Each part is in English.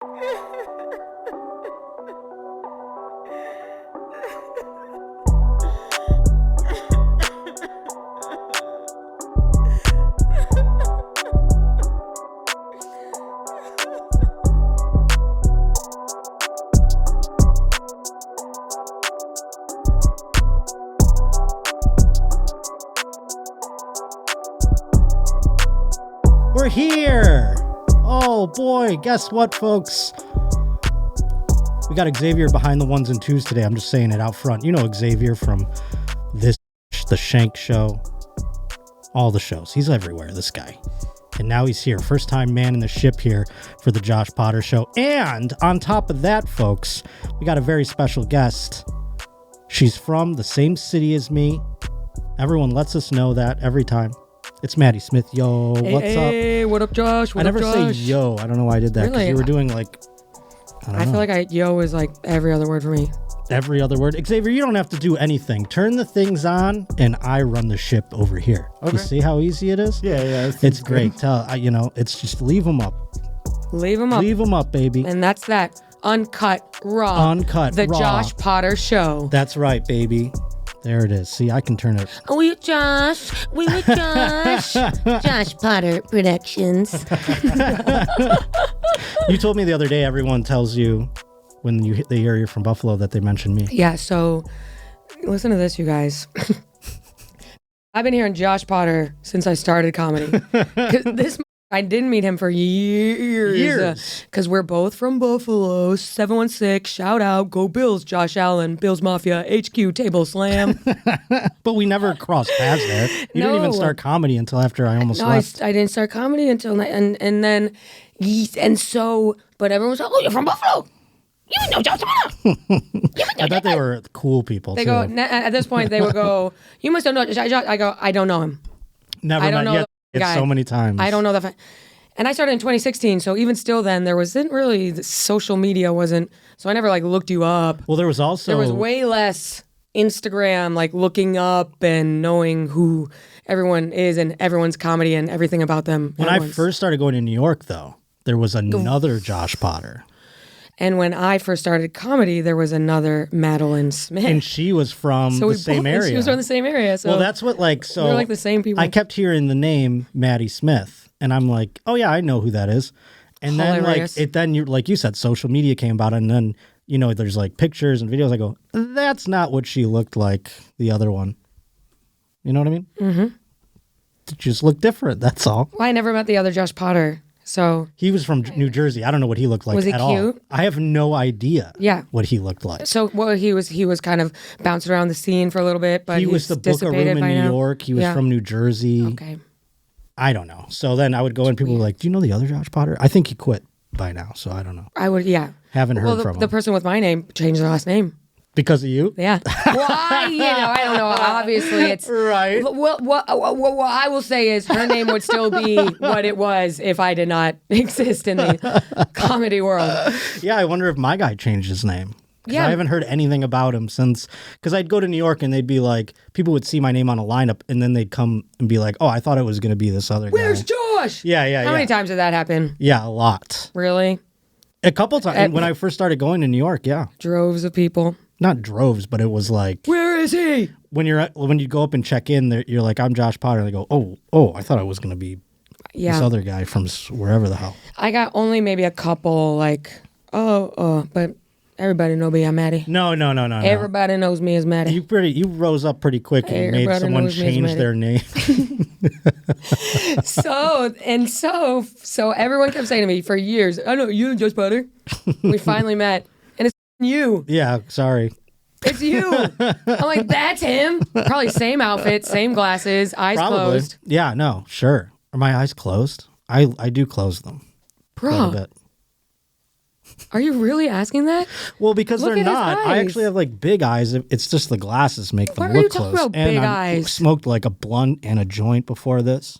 We're here. Oh boy, guess what, folks? We got Xavier behind the ones and twos today. I'm just saying it out front. You know Xavier from this, the Shank Show, all the shows. He's everywhere, this guy. And now he's here. First time man in the ship here for the Josh Potter Show. And on top of that, folks, we got a very special guest. She's from the same city as me. Everyone lets us know that every time. It's Maddy Smith. Yo, what's up? Hey, what up, Josh? I never say yo. I don't know why I did that. Because Really? you were doing like, I feel like yo is like every other word for me. every other word. Xavier, you don't have to do anything. Turn the things on and I run the ship over here. Okay. You see how easy it is? Yeah. It's great. It's just leave them up. Leave them up. Leave them up, baby. And that's that. Uncut, raw. Uncut, the raw. Josh Potter Show. That's right, baby. There it is. See, I can turn it. We with Josh. Josh Potter Productions. You told me the other day everyone tells you when they hear you're from Buffalo that they mention me. Yeah, so listen to this, you guys. I've been hearing Josh Potter since I started comedy. 'Cause I didn't meet him for years. Because we're both from Buffalo. 716, shout out, go Bills, Josh Allen, Bills Mafia, HQ, Table Slam. But we never crossed paths there. You didn't even start comedy until after I almost left. I didn't start comedy until, and then, but everyone was like, oh, you're from Buffalo. You know Josh Potter. I bet they were cool people, They too. go, at this point, they would go, you must have known Josh. I go, I don't know him. Never I don't met know yet. the guy. So many times. I don't know that. And I started in 2016, so even still then, there wasn't really, social media wasn't, so I never looked you up. Well, there was also... There was way less Instagram, looking up and knowing who everyone is and everyone's comedy and everything about them. When I first started going to New York, though, there was another Josh Potter. And when I first started comedy, there was another Maddy Smith. And she was from the same area. She was from the same area. So well, that's what, so... we're the same people. I kept hearing the name Maddy Smith, and I'm like, oh, yeah, I know who that is. And Hilarious. then, you said, social media came about, and then, there's, pictures and videos. I go, that's not what she looked like, the other one. You know what I mean? Mm-hmm. It just looked different, that's all. Well, I never met the other Josh Potter. So he was from New Jersey. I don't know what he looked like at all. Was he cute? I have no idea what he looked like. So he was kind of bouncing around the scene for a little bit, but he was the booker room in New York. He was from New Jersey. Okay. I don't know. So then I would go and people were like, do you know the other Josh Potter? I think he quit by now, so I don't know. I would, yeah. Haven't heard from him. The person with my name changed their last name. Because of you? Yeah. Well, I don't know. Obviously, it's... Right. What I will say is her name would still be what it was if I did not exist in the comedy world. Yeah, I wonder if my guy changed his name. Yeah. I haven't heard anything about him since... Because I'd go to New York and they'd be like... People would see my name on a lineup and then they'd come and be like, oh, I thought it was going to be this other guy. Where's Josh? Yeah. How many times did that happen? Yeah, a lot. Really? A couple times. When I first started going to New York, yeah. Droves of people. Not droves, but it was like... Where is he? When you go up and check in, you're like, I'm Josh Potter. And they go, oh, I thought I was going to be this other guy from wherever the hell. I got only maybe a couple but everybody know me, I'm Maddie. No. Everybody knows me as Maddie. You rose up pretty quick and made someone change their name. So everyone kept saying to me for years, I know you and Josh Potter. We finally met. And it's you. Yeah, sorry. It's you. I'm like, that's him. Probably same outfit, same glasses, eyes closed. Yeah, no, sure. Are my eyes closed? I do close them. Bro. Quite a bit. Are you really asking that? Well, because Look they're at his not. I eyes. actually have big eyes. It's just the glasses make them What are look you talking close. about, big and eyes? I smoked a blunt and a joint before this.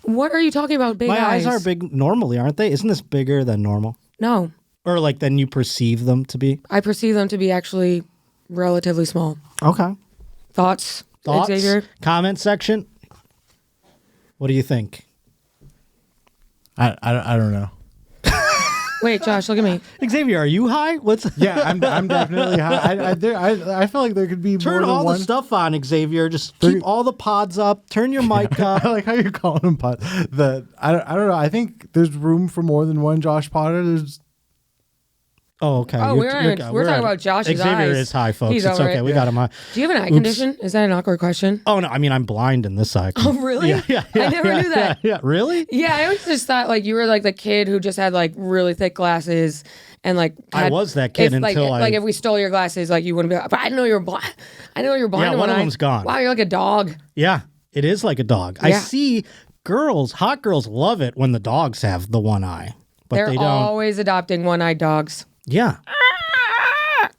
What are you talking about, big eyes? My eyes are big normally, aren't they? Isn't this bigger than normal? No. Or than you perceive them to be? I perceive them to be actually relatively small. Okay. Thoughts? Thoughts? Xavier? Comment section? What do you think? I don't know. Wait, Josh, look at me. Xavier, are you high? What's? Yeah, I'm definitely high. I feel like there could be Turn more than all one. the stuff on, Xavier. Just keep all the pods up. Turn your mic up. I like how you're calling them pods. I don't know. I think there's room for more than one Josh Potter. There's. Oh, okay. Oh, we're talking about Josh's Xavier eyes. is high, folks. He's It's over okay. it. We got him high. Do you have an eye condition? Is that an awkward question? Oh, no. I mean, I'm blind in this eye. Oh, really? Yeah, I never knew that. Yeah. Really? Yeah, I always just thought like you were like the kid who just had like really thick glasses and like I was that kid if, until like if we stole your glasses, like you wouldn't be. But I didn't know you were blind. I didn't know you were blind. Yeah, one of them's gone. Wow, you're like a dog. Yeah, it is like a dog. I Yeah. see hot girls love it when the dogs have the one eye, but They're they don't. always adopting one-eyed dogs. Yeah.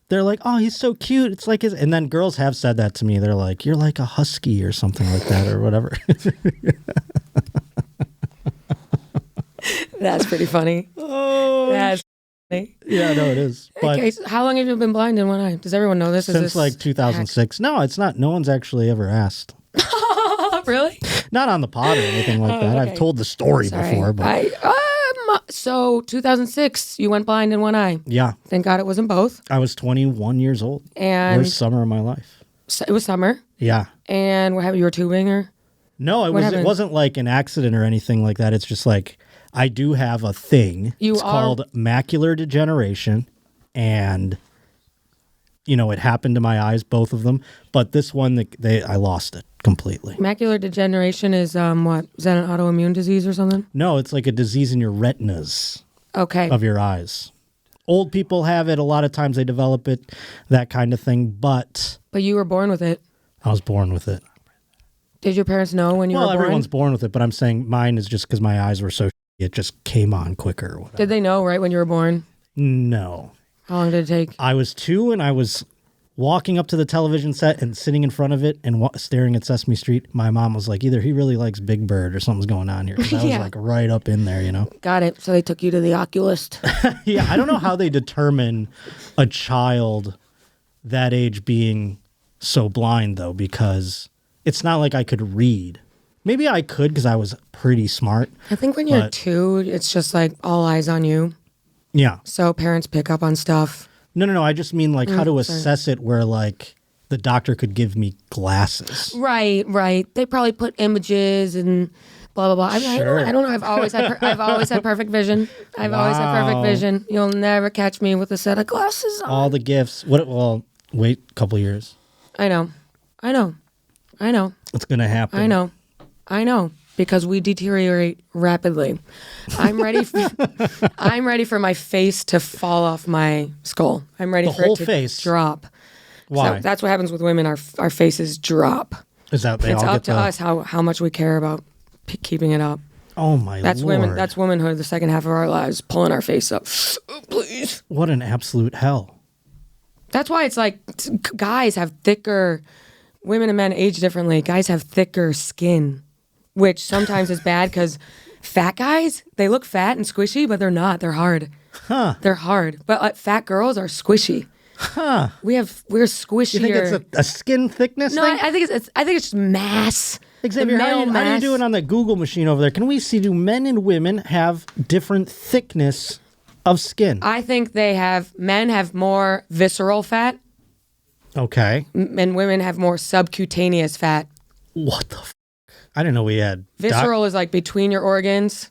They're like, oh, he's so cute. It's like his. And then girls have said that to me. They're like, you're like a husky or something like that or whatever. That's pretty funny. Oh, That's funny. yeah, no, it is. But Okay, so how long have you been blind in one eye? Does everyone know this? Is since this like 2006. No, it's not. No one's actually ever asked. really? Not on the pod or anything like that. okay. I've told the story Sorry. before, but So 2006, you went blind in one eye. yeah, Thank God it wasn't both. I was 21 years old. And Worst summer of my life. it was summer. Yeah. And what happened? You were tubing or? No, What it happened? wasn't like an accident or anything like that. It's just like I do have a thing. It's called macular degeneration, and it happened to my eyes, both of them. But this one, I lost it completely. Macular degeneration is what? Is that an autoimmune disease or something? No, it's like a disease in your retinas Okay. of your eyes. Old people have it. A lot of times they develop it, that kind of thing. But But you were born with it. I was born with it. Did your parents know when you were Well, born? everyone's born with it, but I'm saying mine is just because my eyes were so it just came on quicker or whatever. Did they know right when you were born? No. How long did it take? I was 2 and I was walking up to the television set and sitting in front of it and staring at Sesame Street. My mom was like, either he really likes Big Bird or something's going on here. 'Cause I was Yeah. like right up in there, Got it. So they took you to the oculist. Yeah, I don't know how they determine a child that age being so blind, though, because it's not like I could read. Maybe I could because I was pretty smart. I think when you're But- 2, it's just like all eyes on you. Yeah. So parents pick up on stuff. No. I just mean like how to sorry. assess it where like the doctor could give me glasses. Right. They probably put images and blah blah blah. I mean, Sure. I don't know. I've always had perfect vision. I've always had perfect Wow. vision. You'll never catch me with a set of glasses on. All the gifts. Well, wait a couple years. I know. It's going to happen. I know. Because we deteriorate rapidly. I'm ready. I'm ready for my face to fall off my skull. I'm ready The for whole it to face? drop. Why? So that's what happens with women. Our faces drop. Is that they It's all up get to the... us how much we care about keeping it up. Oh, my That's Lord. women. That's womanhood. The second half of our lives, pulling our face up. Please. What an absolute hell. That's why it's like guys have thicker. Women and men age differently. Guys have thicker skin, which sometimes is bad because fat guys, they look fat and squishy, but they're not. They're hard. Huh. They're hard. But fat girls are squishy. Huh. We're squishier. You think it's a skin thickness no, thing? I think it's just mass. Xavier, The how male are you mass. doing on the Google machine over there? Can we see, do men and women have different thickness of skin? I think men have more visceral fat Okay. and women have more subcutaneous fat. What the I didn't know we had... Visceral is like between your organs.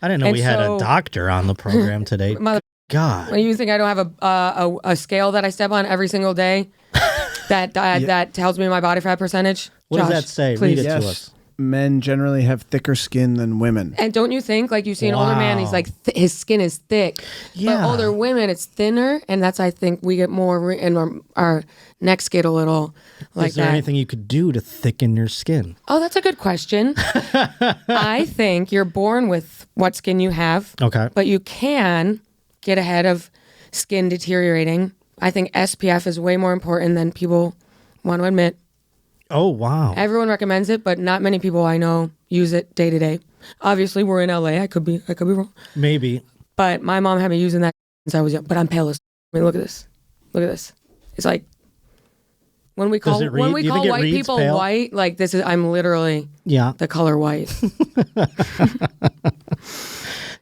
I didn't know and we had a so- doctor on the program today. Mother, God. you think I don't have a scale that I step on every single day that tells me my body fat percentage? What Josh, does that say? please. Read it to Yes, us. men generally have thicker skin than women. And don't you think, like you see an older man, he's Wow. like, his skin is thick. Yeah. But older women, it's thinner. And that's, I think, we get more, and our necks get a little like Is there that. anything you could do to thicken your skin? Oh, that's a good question. I think you're born with what skin you have. Okay. But you can get ahead of skin deteriorating. I think SPF is way more important than people want to admit. Oh, wow. Everyone recommends it, but not many people I know use it day to day. Obviously, we're in LA. I could be wrong. Maybe. But my mom had me using that since I was young. But I'm pale as. I mean, look at this. Look at this. It's like when we call Does it read? Do you think it white reads people pale? white, like this is. I'm literally Yeah. the color white.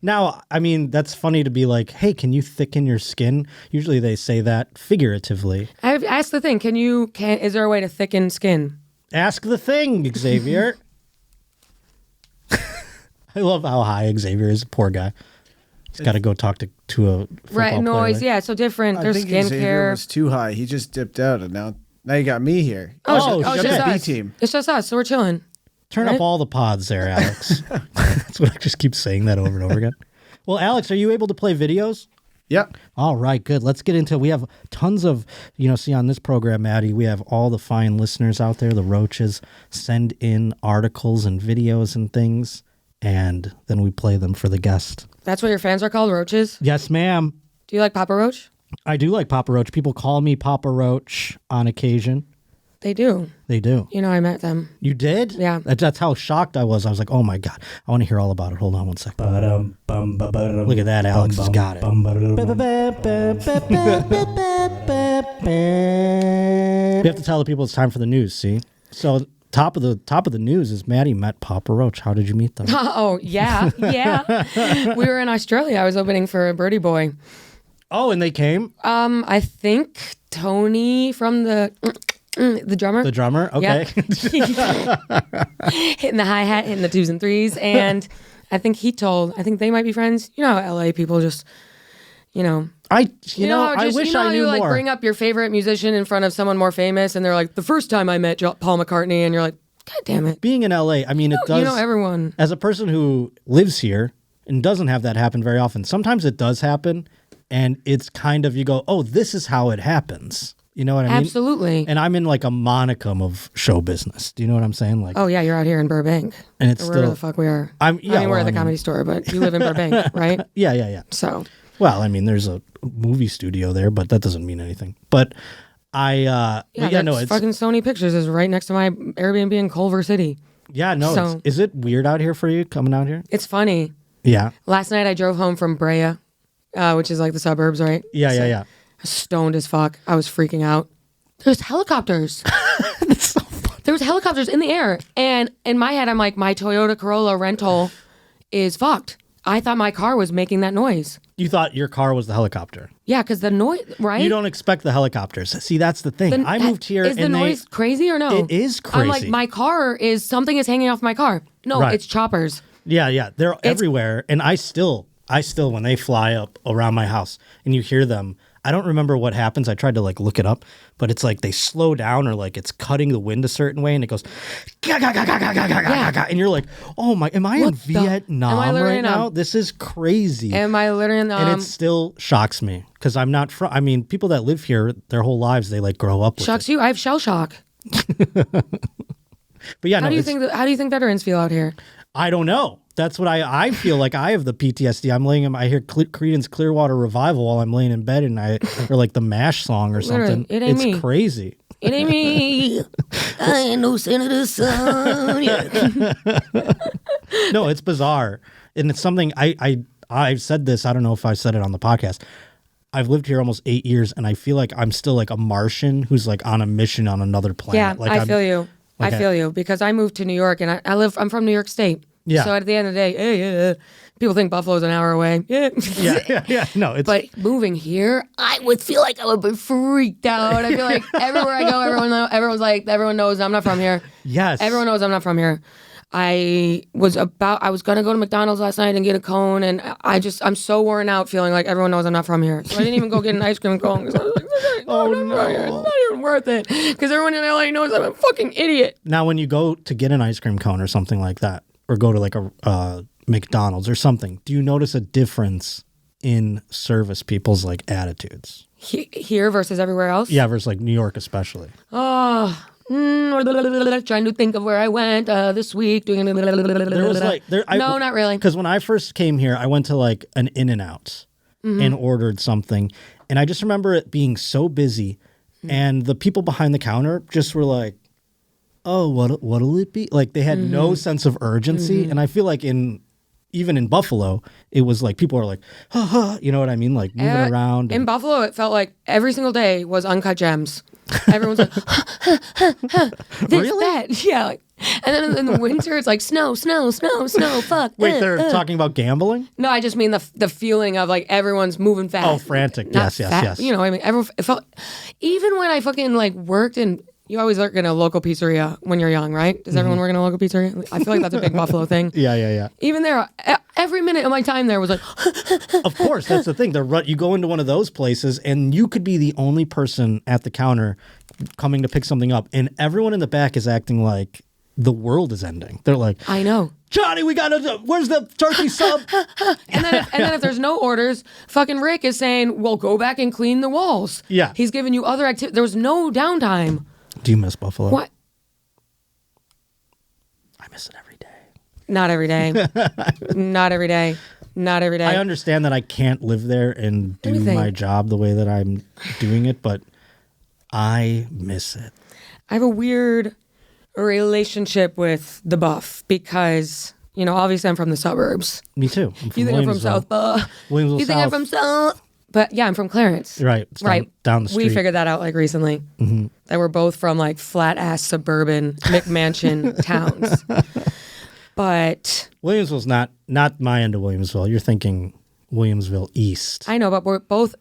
Now, I mean, that's funny to be like, hey, can you thicken your skin? Usually they say that figuratively. I've asked the thing. Is there a way to thicken skin? Ask the thing, Xavier. I love how high Xavier is. Poor guy. He's got to go talk to a football player. Noise. Yeah, so different. There's Xavier skincare. was too high. He just dipped out, and now you got me here. Oh, you it's got just the B us. team. It's just us, so we're chilling. Turn up all the pods there, Alex. That's what I just keep saying that over and over again. Well, Alex, are you able to play videos? Yep. All right, good. Let's get into it. We have tons of, see on this program, Maddie, we have all the fine listeners out there, the Roaches, send in articles and videos and things, and then we play them for the guest. That's what your fans are called, Roaches? Yes, ma'am. Do you like Papa Roach? I do like Papa Roach. People call me Papa Roach on occasion. They do. They do. I met them. You did? Yeah. That's how shocked I was. I was like, oh my God, I want to hear all about it. Hold on one second. Look at that. Alex has got it. We have to tell the people it's time for the news, see? So top of the news is Maddie met Papa Roach. How did you meet them? Oh, yeah. We were in Australia. I was opening for Birdie Boy. Oh, and they came? I think Tony from the drummer. The drummer? Okay. Yeah. Hitting the hi-hat, hitting the 2s and 3s. And I think they might be friends. You know how LA people just, I wish I knew you more. Bring up your favorite musician in front of someone more famous and they're like, the first time I met Paul McCartney, and you're like, God damn it. Being in LA, I mean, it does. You know everyone. As a person who lives here and doesn't have that happen very often, sometimes it does happen. And it's kind of, you go, oh, this is how it happens. You know what I mean? Absolutely. And I'm in like a monicum of show business. Do you know what I'm saying? Like, oh yeah, you're out here in Burbank, and it's or wherever still the fuck we are. We're at the Comedy Store, but you live in Burbank, right? Yeah. So, well, I mean, there's a movie studio there, but that doesn't mean anything. But it's fucking Sony Pictures is right next to my Airbnb in Culver City. Yeah, no. So, is it weird out here for you coming out here? It's funny. Yeah. Last night I drove home from Brea, which is like the suburbs, right? Yeah. Stoned as fuck. I was freaking out. There's helicopters. That's so funny. There was helicopters in the air. And in my head, I'm like, my Toyota Corolla rental is fucked. I thought my car was making that noise. You thought your car was the helicopter? Yeah, because the noise, right? You don't expect the helicopters. See, that's the thing. I moved here. Is the noise crazy or no? It is crazy. I'm like, my car is, something is hanging off my car. No, Right. It's choppers. Yeah. They're everywhere. And I still, when they fly up around my house and you hear them, I don't remember what happens. I tried to like look it up, but it's like they slow down or like it's cutting the wind a certain way and it goes, ga, ga, ga, ga, ga, ga, ga, ga, and you're like, oh my, am I in Vietnam right now? This is crazy. Am I literally in and it still shocks me because I'm not from, I mean, people that live here their whole lives, they like grow up with shocks you? I have shell shock. But yeah, how do you think veterans feel out here? I don't know. That's what I feel like. I have the PTSD. I'm laying in. I hear Creedence Clearwater Revival while I'm laying in bed, and or like the MASH song or something. It ain't it's crazy. It ain't me. I ain't no senator's son. No, it's bizarre, and it's something I've said this. I don't know if I said it on the podcast. I've lived here almost 8 years, and I feel like I'm still like a Martian who's like on a mission on another planet. Yeah, like I feel you. Like I feel you because I moved to New York and I'm from New York State. Yeah. So at the end of the day, people think Buffalo's an hour away. Yeah. No, it's. But moving here, I would feel like I would be freaked out. I feel like everywhere I go, everyone knows I'm not from here. Yes. Everyone knows I'm not from here. I was gonna go to McDonald's last night and get a cone, and I'm so worn out feeling like everyone knows I'm not from here. So I didn't even go get an ice cream cone. I was like, Oh it's not even worth it because everyone in LA knows I'm a fucking idiot. Now, when you go to get an ice cream cone or something like that, or go to like a McDonald's or something, do you notice a difference in service people's like attitudes? Here versus everywhere else? Yeah, versus like New York especially. Oh. Trying to think of where I went this week. Doing There was like no, not really. Because when I first came here, I went to like an In-N-Out and ordered something, and I just remember it being so busy, and the people behind the counter just were like, "Oh, what'll it be?" Like they had no sense of urgency, and I feel like even in Buffalo, it was like people are like, ha, ha, you know what I mean? Like moving around. In Buffalo, it felt like every single day was Uncut Gems. Everyone's like, this Really? bad. Yeah. Like, and then in the winter, it's like snow, fuck. Wait, they're talking about gambling? No, I just mean the feeling of like everyone's moving fast. Oh, frantic. Not Yes. fat. You know, I mean, everyone, it felt, even when I fucking like worked in, you always work in a local pizzeria when you're young, right? Does everyone work in a local pizzeria? I feel like that's a big Buffalo thing. Yeah. Even there, every minute of my time there was like, Of course, that's the thing. You go into one of those places, and you could be the only person at the counter coming to pick something up, and everyone in the back is acting like the world is ending. They're like, I know. Johnny, where's the turkey sub? And then if there's no orders, fucking Rick is saying, well, go back and clean the walls. Yeah. He's giving you other activities. There was no downtime. Do you miss Buffalo? What? I miss it every day. Not every day. Not every day. Not every day. I understand that I can't live there and do my job the way that I'm doing it, but I miss it. I have a weird relationship with the Buff because, you know, obviously I'm from the suburbs. Me too. I'm from You think I'm from Williamsville. South Williamsville You think I'm South. from South? But yeah, I'm from Clarence. Right. It's down the street. We figured that out like recently. Mm-hmm. That we're both from like flat ass suburban McMansion towns. But Williamsville's not my end of Williamsville. You're thinking Williamsville East. I know, but we're both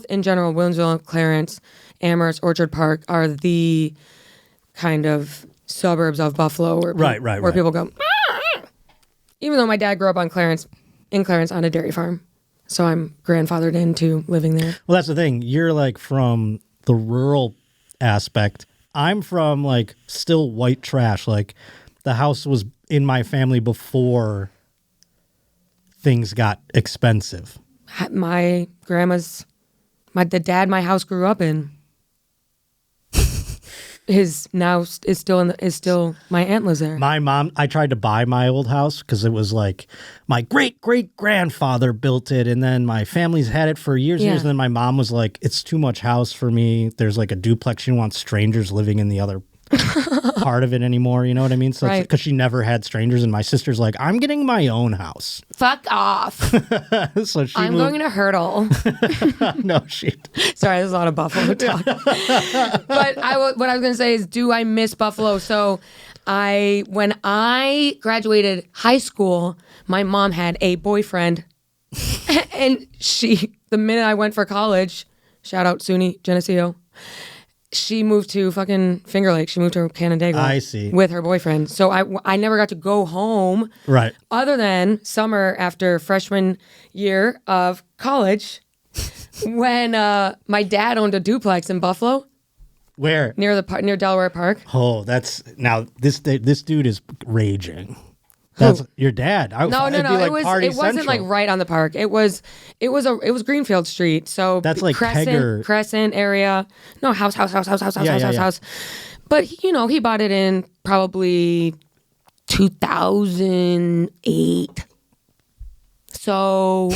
in general, Williamsville, Clarence, Amherst, Orchard Park are the kind of suburbs of Buffalo where where people go. Even though my dad grew up in Clarence on a dairy farm. So I'm grandfathered into living there. Well, that's the thing. You're like from the rural aspect. I'm from like still white trash. Like the house was in my family before things got expensive. My grandma's, the dad my house grew up in is still my aunt lives there. My mom, I tried to buy my old house because it was like my great-great-grandfather built it, and then my family's had it for years and years, and then my mom was like, it's too much house for me. There's like a duplex. She didn't want strangers living in the other part of it anymore. You know what I mean? So it's because she never had strangers, and my sister's like, I'm getting my own house. Fuck off. So I'm going to hurdle. No, she. Sorry, there's a lot of Buffalo talk. But what I was going to say is, do I miss Buffalo? So when I graduated high school, my mom had a boyfriend. And the minute I went for college, shout out SUNY Geneseo, she moved to fucking Finger Lake. She moved to Canandaigua. I see. With her boyfriend. So I never got to go home. Right. Other than summer after freshman year of college, when my dad owned a duplex in Buffalo. Where? Near Delaware Park. Oh, this dude is raging. That's your dad. No. Like it wasn't like right on the park. It was Greenfield Street. So that's like Crescent area. No, house. But he bought it in probably 2008. So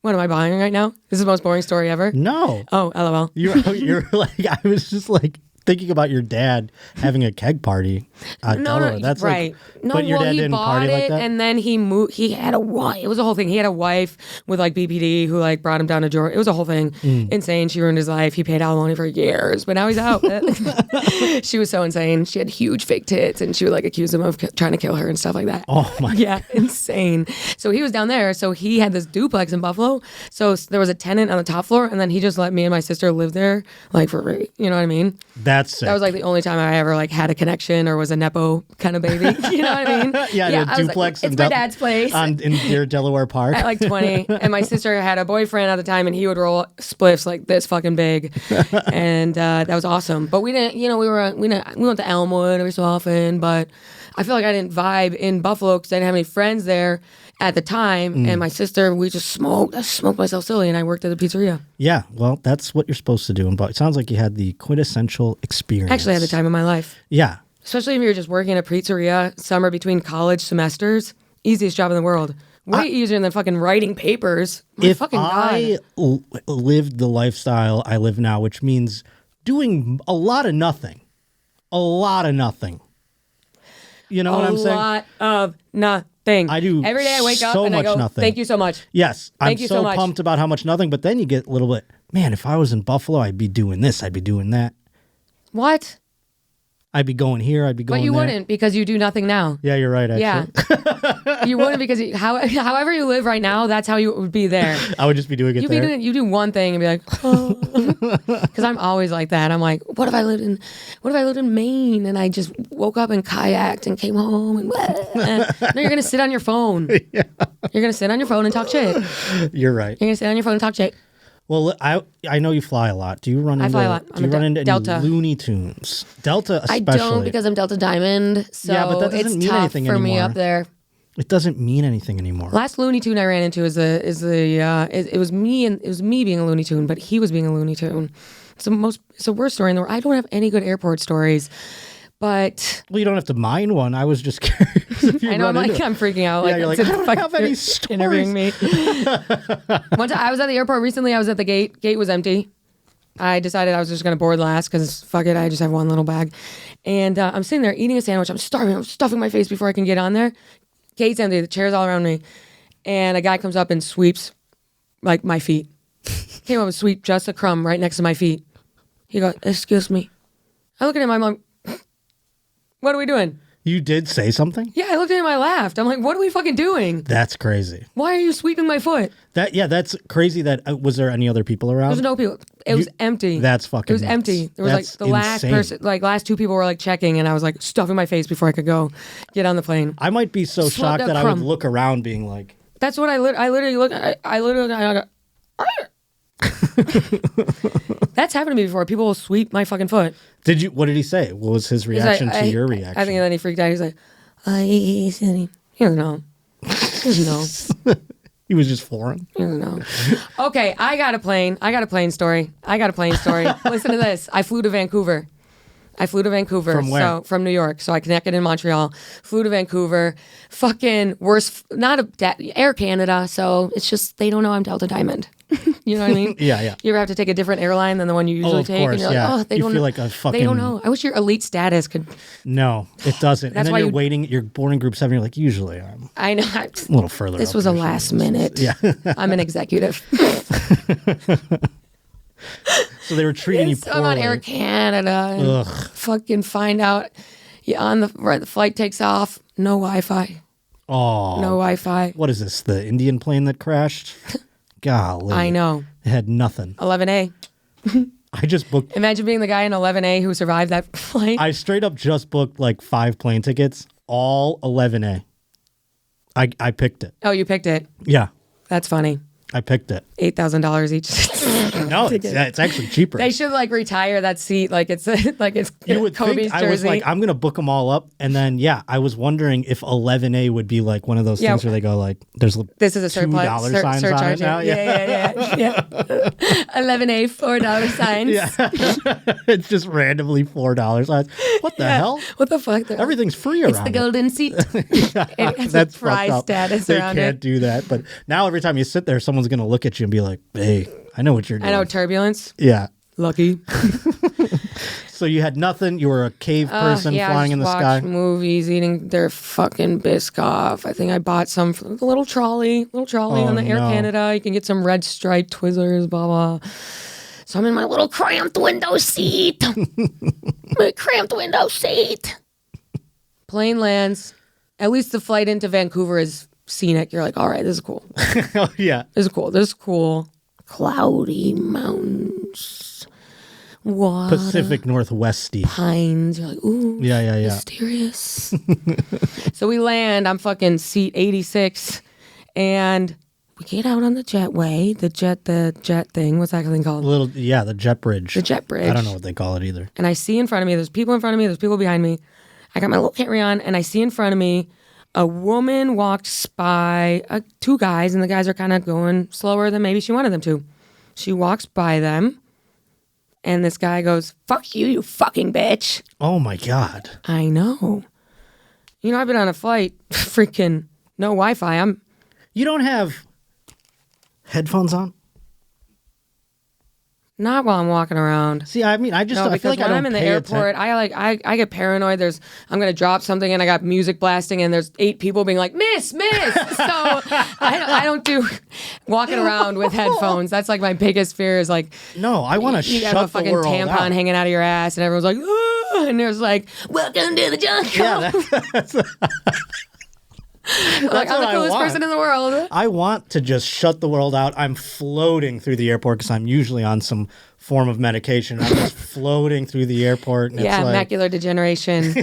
what am I buying right now? This is the most boring story ever. No. Oh, LOL. You're like, I was just like thinking about your dad having a keg party. No, that's right. But your dad he didn't bought party it, like that? and then he moved. He had a wife. It was a whole thing. He had a wife with like BPD who like brought him down to Georgia. It was a whole thing. Insane. She ruined his life. He paid alimony for years, but now he's out. She was so insane. She had huge fake tits, and she would like accuse him of trying to kill her and stuff like that. Oh my! Yeah, insane. So he was down there. So he had this duplex in Buffalo. So there was a tenant on the top floor, and then he just let me and my sister live there, like for free. You know what I mean? That's sick. That was like the only time I ever like had a connection or was a nepo kind of baby. You know what I mean? Yeah, a duplex. Like, it's my dad's place. In near Delaware Park. At like 20. And my sister had a boyfriend at the time, and he would roll spliffs like this fucking big. And that was awesome. But we didn't, we went to Elmwood every so often, but I feel like I didn't vibe in Buffalo because I didn't have any friends there at the time. And my sister, we just smoked. I smoked myself silly, and I worked at the pizzeria. Yeah, well, that's what you're supposed to do. But it sounds like you had the quintessential experience. Actually, I had the time of my life. Yeah. Especially if you're just working at a pizzeria summer between college semesters. Easiest job in the world. Way easier than fucking writing papers. If I lived the lifestyle I live now, which means doing a lot of nothing. You know what I'm saying? A lot of nothing. I do every day I wake up and I go, nothing. thank you so much. Yes. Thank you so much. Pumped about how much nothing, but then you get a little bit, man, if I was in Buffalo, I'd be doing this, I'd be doing that. What? I'd be going here, I'd be going But you there. wouldn't because you do nothing now. Yeah, you're right, actually. Yeah. You wouldn't because however you live right now, that's how you would be there. I would just be doing it there. You do one thing and be like, oh. Because I'm always like that. I'm like, what if I lived in Maine and I just woke up and kayaked and came home and no, you're gonna sit on your phone. Yeah. You're gonna sit on your phone and talk shit. You're right. You're gonna sit on your phone and talk shit. Well, I know you fly a lot. Do you run into? I fly a lot. Do you run into Delta. any Looney Tunes? Delta, especially. I don't because I'm Delta Diamond. So yeah, but that doesn't it's mean tough anything for anymore. me up there. It doesn't mean anything anymore. Last Looney Tune I ran into it was me being a Looney Tune, but he was being a Looney Tune. It's a worse story in the world. I don't have any good airport stories, but Well, you don't have to mind one. I was just curious. If you I know run into it. I'm freaking out. Yeah, you're like, I don't have any interviewing me. One time I was at the airport recently. I was at the gate. Gate was empty. I decided I was just going to board last because fuck it. I just have one little bag. And I'm sitting there eating a sandwich. I'm starving. I'm stuffing my face before I can get on there. Gate's empty. The chairs all around me. And a guy comes up and sweeps like my feet. Came up and sweep just a crumb right next to my feet. He goes, excuse me. I look at him. I'm like, what are we doing? You did say something? Yeah, I looked at him. I laughed. I'm like, what are we fucking doing? That's crazy. Why are you sweeping my foot? That's crazy. That was there any other people around? There's no people. It was empty. That's fucking. It was nuts. empty. There was That's like the last insane. person, like last two people were like checking, and I was like stuffing my face before I could go get on the plane. I might be so Slugged shocked a that I crumb. would look around, being like, That's what I literally look. I literally. That's happened to me before. People will sweep my fucking foot. "Did you? What did he say? What was his reaction to your reaction?" I think then he freaked out. He's like, he doesn't know. He doesn't know. He was just foreign. I don't know. Okay, I got a plane story. Listen to this. I flew to Vancouver. From where? So from New York. So I connected in Montreal. Flew to Vancouver. Fucking worst. Air Canada. So it's just they don't know I'm Delta Diamond. You know what I mean? Yeah. You ever have to take a different airline than the one you usually of take? course, And you're yeah. like, oh, they You don't feel know. like a fucking- They don't know. I wish your elite status could. No, it doesn't. That's and why then you're you- waiting. You're boarding group 7. You're like, usually I'm I know. a little further. This up was a there. last minute. Yeah. I'm an executive. So they were treating you So I'm on poorly. Air Canada. And Ugh. fucking find out. The flight takes off. No Wi-Fi. Oh, No Wi-Fi. What is this? The Indian plane that crashed? Golly, I know. It had nothing. 11A. I just booked. Imagine being the guy in 11A who survived that flight. I straight up just booked like 5 plane tickets, all 11A. I picked it. Oh, you picked it. Yeah, That's funny. I picked it. $8,000 each. No, it's actually cheaper. They should like retire that seat like it's You would Kobe's think jersey. I was like, I'm gonna book them all up, and then I was wondering if 11A would be like one of those Yeah. things where they go like, "There's This is a surplus $2 signs surcharge. on it now." Yeah. 11A, $4 signs. Yeah, it's just randomly $4 signs. What the hell? What the fuck? Everything's free around. It's the golden seat. It has That's a prize fucked up. status They around can't it. do that. But now every time you sit there, someone's gonna look at you and be like, "Hey, I know what you're doing." I know, turbulence. Yeah. Lucky. So you had nothing. You were a cave person flying in the watch sky. movies, eating their fucking Biscoff. I think I bought some from the little trolley on the Air no. Canada. You can get some red striped Twizzlers, blah blah. So I'm in my little cramped window seat. My cramped window seat. Plane lands. At least the flight into Vancouver is scenic. You're like, all right, this is cool. Oh, yeah. This is cool. Cloudy mountains, water, Pacific Northwesty. pines. You're like, ooh, Yeah. mysterious. So we land. I'm fucking seat 86, and we get out on the jetway. The jet thing. What's that thing called? The jet bridge. The jet bridge. I don't know what they call it either. And I see in front of me. There's people in front of me. There's people behind me. I got my little carry-on, and I see in front of me a woman walks by 2 guys, and the guys are kind of going slower than maybe she wanted them to. She walks by them, and this guy goes, "Fuck you, you fucking bitch." Oh my God. I know. You know, I've been on a flight, freaking no Wi-Fi. You don't have headphones on? Not while I'm walking around. See, I mean, I feel like when I don't I'm in the pay airport, I get paranoid. I'm gonna drop something and I got music blasting and there's 8 people being like, Miss. So I don't do walking around with headphones. That's like my biggest fear is like, No, I want to you shut have a the fucking world tampon out. hanging out of your ass and everyone's like, "Ooh," and there's like, welcome to the jungle. Yeah, that's like, I'm what the I coolest want. person in the world. I want to just shut the world out. I'm floating through the airport because I'm usually on some form of medication. I'm just floating through the airport. And Yeah, it's like, macular degeneration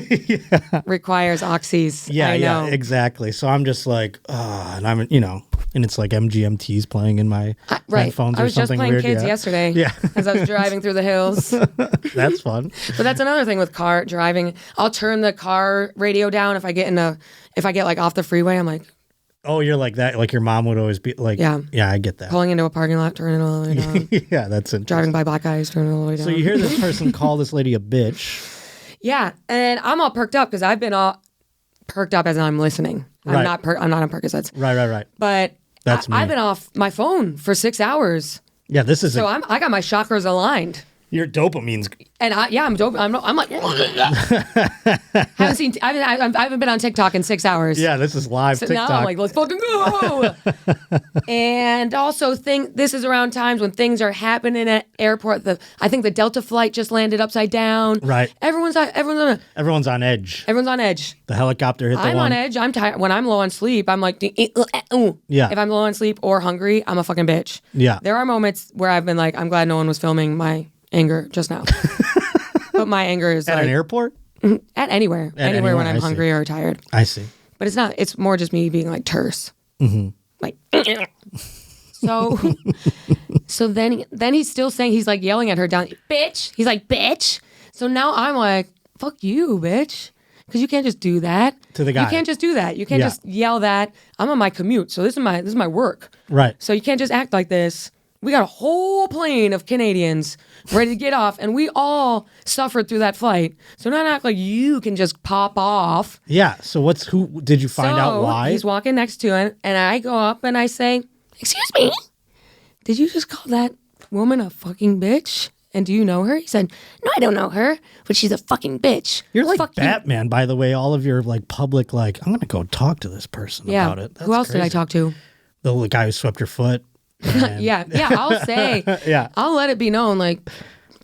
requires oxys. yeah, I know. yeah, exactly. So I'm just like, and I'm, and it's like MGMT's playing in my Right. headphones I or was just something playing weird. kids Yeah. yesterday Yeah. as I was driving through the hills. That's fun. But that's another thing with car driving. I'll turn the car radio down if I get like off the freeway. I'm like Oh, you're like that. Like your mom would always be like, Yeah. yeah, I get that. pulling into a parking lot, turning it all the way down. Yeah, that's interesting. Driving by black guys, turning it all the way down. So you hear this person call this lady a bitch. Yeah, and I'm all perked up because I've been all perked up as I'm listening. I'm Right. not on Percocets. Right. But That's me. I've been off my phone for 6 hours. Yeah, this is So I got my chakras aligned. your dopamine's. And I'm dope. I'm like, I haven't been on TikTok in 6 hours. Yeah, this is live So TikTok. now I'm like, let's fucking go. And also this is around times when things are happening at airport. I think the Delta flight just landed upside down. Right. Everyone's on edge. everyone's on edge. The helicopter hit the I'm one. on edge. I'm tired. When I'm low on sleep, I'm like, Yeah. If I'm low on sleep or hungry, I'm a fucking bitch. Yeah. There are moments where I've been like, I'm glad no one was filming my anger just now. But my anger is At like an airport? at anywhere anywhere, when I'm I see. hungry or tired. I see. But it's not. It's more just me being like terse. Mm-hmm. Like so then he's still saying, he's like yelling at her down, bitch. He's like, bitch. So now I'm like, fuck you, bitch. Because you can't just do that To the guy. You can't just do that. You can't Yeah. just yell that. I'm on my commute, so this is my work. Right. So you can't just act like this. We got a whole plane of Canadians ready to get off, and we all suffered through that flight. So not act like you can just pop off. Yeah. So who did you find out why? He's walking next to him, and I go up and I say, excuse me, did you just call that woman a fucking bitch? And do you know her? He said, no, I don't know her, but she's a fucking bitch. You're like Fuck you. Batman, by the way. All of your like public, like, I'm gonna go talk to this person Yeah. about it. That's Who else did I crazy. talk to? The guy who swept your foot. Yeah, I'll say. Yeah. I'll let it be known, like,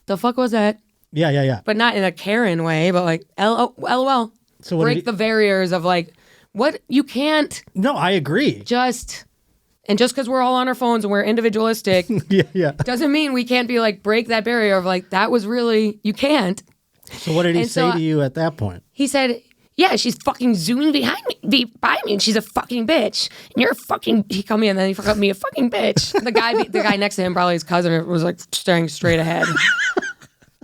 the fuck was that? Yeah. But not in a Karen way, but like, LOL. So what did Break he- the barriers of like, what? You can't No, I agree. just because we're all on our phones and we're individualistic Yeah. doesn't mean we can't be like, break that barrier of like, that was really, you can't. So what did he And say so to you at that point? He said, yeah, she's fucking zooming by me, and she's a fucking bitch. And you're a fucking, he called me, and then he called me a fucking bitch. The guy next to him, probably his cousin, was like staring straight ahead.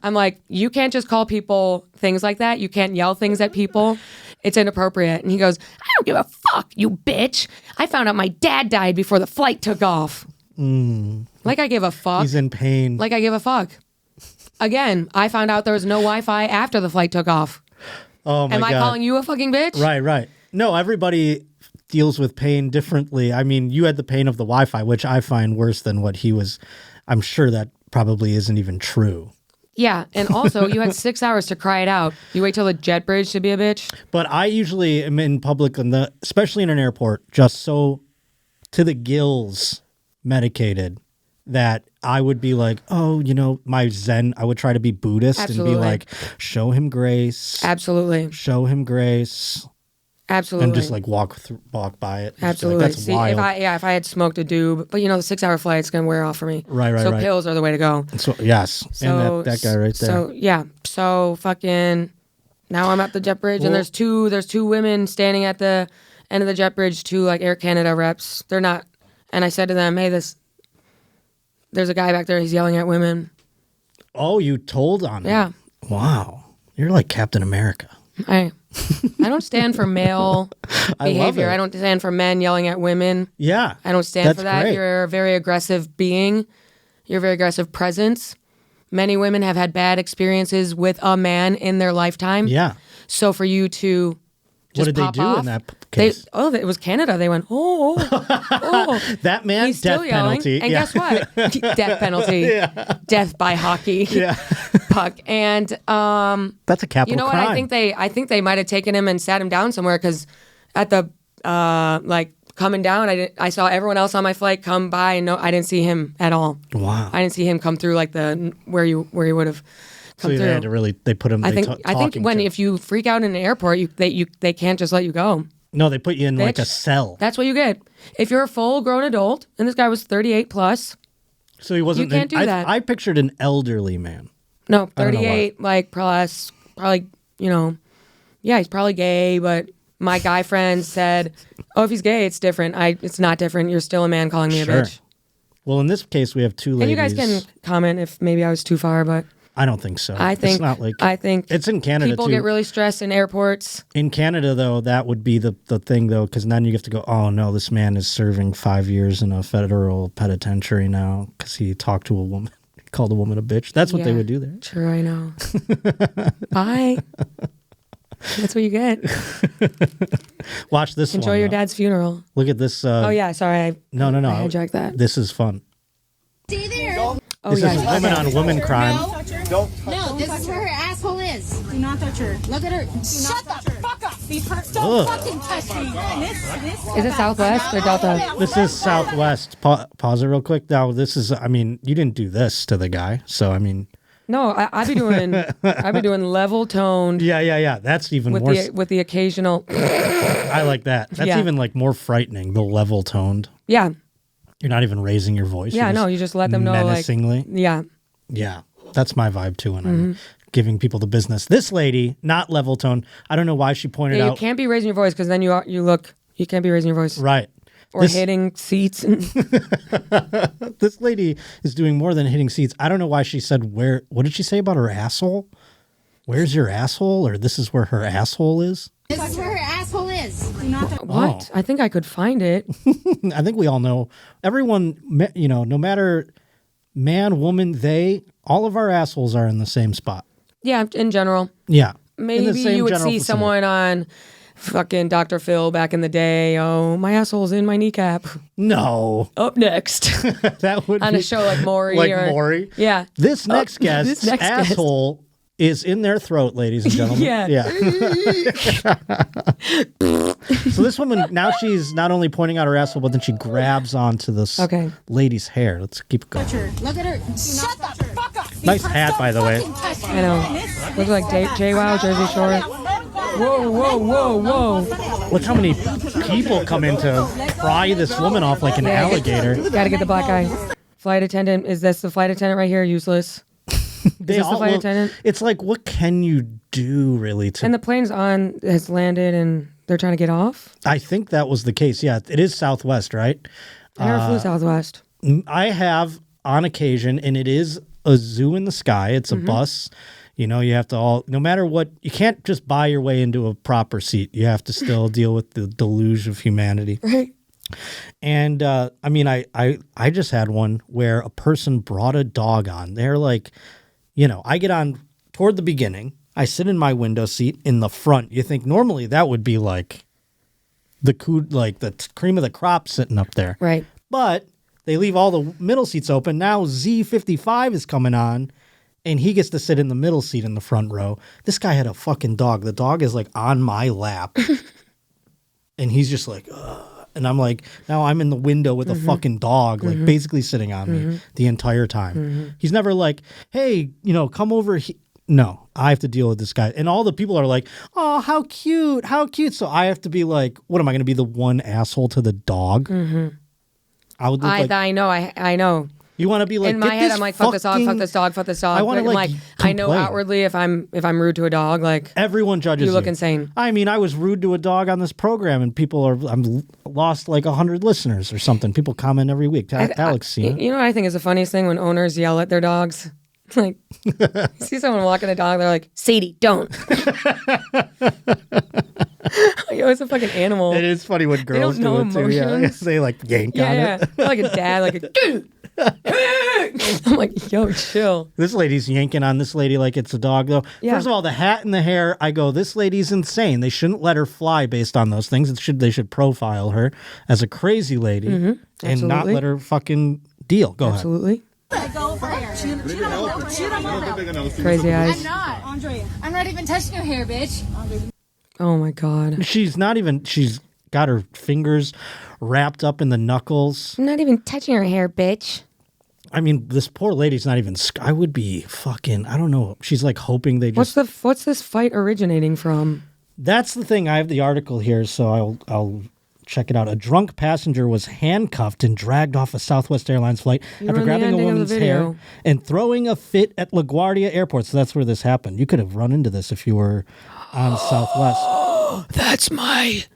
I'm like, you can't just call people things like that. You can't yell things at people. It's inappropriate. And he goes, I don't give a fuck, you bitch. I found out my dad died before the flight took off. Like I give a fuck. He's in pain. Like I give a fuck. Again, I found out there was no Wi-Fi after the flight took off. Oh my Am God. I calling you a fucking bitch? Right. No, everybody deals with pain differently. I mean, you had the pain of the Wi-Fi, which I find worse than what he was. I'm sure that probably isn't even true. Yeah, and also you had 6 hours to cry it out. You wait till the jet bridge to be a bitch? But I usually am in public, especially in an airport, just so to the gills medicated that I would be like, oh, my Zen, I would try to be Buddhist Absolutely. and be like, show him grace. Absolutely. Show him grace. Absolutely. And just like walk by it. Just be Absolutely. Like, That's See, wild. if I had smoked a doob, but the 6 hour flight's gonna wear off for me. Right, So right. pills are the way to go. So, yes. So and that guy right there. So fucking now I'm at the jet bridge, and there's two women standing at the end of the jet bridge, two like Air Canada reps. They're not, and I said to them, hey, there's a guy back there, he's yelling at women. Oh, you told on him? Yeah. Wow. You're like Captain America. I don't stand for male I love behavior. it. I don't stand for men yelling at women. Yeah. I don't stand That's for that. great. You're a very aggressive being. You're a very aggressive presence. Many women have had bad experiences with a man in their lifetime. Yeah. So for you to What just did they pop do off. in that case? It was Canada. They went, oh. That man, He's death still yelling. penalty. And guess what? Death penalty. Yeah. Death by hockey. Yeah. Puck. And That's a capital you know what? crime. I think they might have taken him and sat him down somewhere because at the coming down, I saw everyone else on my flight come by and I didn't see him at all. Wow. I didn't see him come through like where he would have come So through. they had to they put him. I think if you freak out in an airport, they can't just let you go. No, they put you in like a Bitch. cell. That's what you get. If you're a full grown adult, and this guy was 38 plus, So he wasn't. You can't do that. I pictured an elderly man. no, I don't know 38 like plus, probably yeah, he's probably gay, but my guy friend said, "Oh, if he's gay, it's different. It's not different. You're still a man calling me a Sure. bitch." Well, in this case, we have two ladies. And you guys can comment if maybe I was too far, but I don't think so. I think it's not like I think it's in Canada people too. get really stressed in airports. In Canada, though, that would be the thing, though, because then you have to go, oh, no, this man is serving 5 years in a federal penitentiary now because he talked to a woman. He called a woman a bitch. That's what they Yeah. would do there. True, I know. Bye. That's what you get. Watch this Enjoy one. your though. dad's funeral. Look at this. Oh yeah, sorry. I No. I hijacked that. This is fun. Stay there. Oh This yeah. is woman on woman crime. No, this is where her asshole is. Do not touch her. Look at her. Shut the fuck up. Ugh. Don't fucking touch me. Is it Southwest or Delta? This is Southwest. Pause it real quick. Now, this is, I mean, you didn't do this to the guy. So, I mean. No, I'd be doing level toned Yeah. That's even more. with the occasional. I like that. That's Yeah. even like more frightening. The level toned. Yeah, You're not even raising your voice. yeah. You're No, you just let them know like. menacingly. Yeah. Yeah, that's my vibe too when Mm-hmm. I'm giving people the business. This lady, not level tone. I don't know why she pointed Yeah, you out. can't be raising your voice because then you can't be raising your voice Right. or This- hitting seats. And, This lady is doing more than hitting seats. I don't know why she said where. What did she say about her asshole? Where's your asshole? Or this is where her asshole is? This is where her asshole is. what? I think I could find it. I think we all know. Everyone, no matter man, woman, they, all of our assholes are in the same spot. Yeah, in general. Yeah. In the Maybe same you would general see vicinity. someone on fucking Dr. Phil back in the day. Oh, my asshole's in my kneecap. No. Up next. That would On be a show like Maury. like or, Maury. Yeah. This next guest's this next guest. asshole is in their throat, ladies and gentlemen. Yeah. So this woman, now she's not only pointing out her asshole, but then she grabs onto this Okay. lady's hair. Let's keep going. Look at her. Shut the fuck up. Nice hat, by the way. I know. Looks like JWoww, Jersey Shore. Whoa, whoa, whoa, whoa. Look how many people come in to pry this woman off like an alligator. Gotta get the black guy. Flight attendant. Is this the flight attendant right here? Useless. They this the flight attendant? It's like, what can you do really to? And the plane's has landed and they're trying to get off? I think that was the case. Yeah, it is Southwest, right? I never flew Southwest. I have on occasion, and it is a zoo in the sky. It's a bus. You have to no matter what, you can't just buy your way into a proper seat. You have to still deal with the deluge of humanity. Right. And I mean, I just had one where a person brought a dog on. They're like, I get on toward the beginning. I sit in my window seat in the front. You think normally that would be like the cream of the crop sitting up there. Right. But they leave all the middle seats open. Now Z55 is coming on, and he gets to sit in the middle seat in the front row. This guy had a fucking dog. The dog is like on my lap. And he's just like, ugh. And I'm like, now I'm in the window with a fucking dog, like basically sitting on me the entire time. He's never like, hey, come over here. No, I have to deal with this guy. And all the people are like, oh, how cute, how cute. So I have to be like, what am I going to be, the one asshole to the dog? I would look like, I know. I know. you want to be like, In my get head, this I'm like, fuck this dog, fuck fucking- this dog, fuck this dog. I wanna, But I'm like, I know complain. outwardly if I'm rude to a dog, like Everyone judges you look insane. I mean, I was rude to a dog on this program, and I'm lost like 100 listeners or something. People comment every week. Alex, You know what I think is the funniest thing when owners yell at their dogs? Like, you see someone walking a dog, they're like, Sadie, don't. Like, it's a fucking animal. it is funny when girls do don't it know too. Yeah, emotions. they like yank on Yeah. it. Like a dad, like a. I'm like, like, yo, chill. This lady's yanking on this lady like it's a dog, though. Yeah. First of all, the hat and the hair, I go, this lady's insane. They shouldn't let her fly based on those things. They should profile her as a crazy lady and not Absolutely. let her fucking deal. Go ahead. Absolutely. Go for hair. Shoot him over. Crazy eyes. I'm not. Andre. I'm not even touching your hair, bitch. Oh my God. She's got her fingers wrapped up in the knuckles. I'm not even touching her hair, bitch. I mean, this poor lady's not even, I would be fucking, I don't know. She's like hoping they just. What's this fight originating from? That's the thing. I have the article here, so I'll check it out. A drunk passenger was handcuffed and dragged off a Southwest Airlines flight You after run the grabbing a ending of the woman's hair video. and throwing a fit at LaGuardia Airport. So that's where this happened. You could have run into this if you were on Southwest.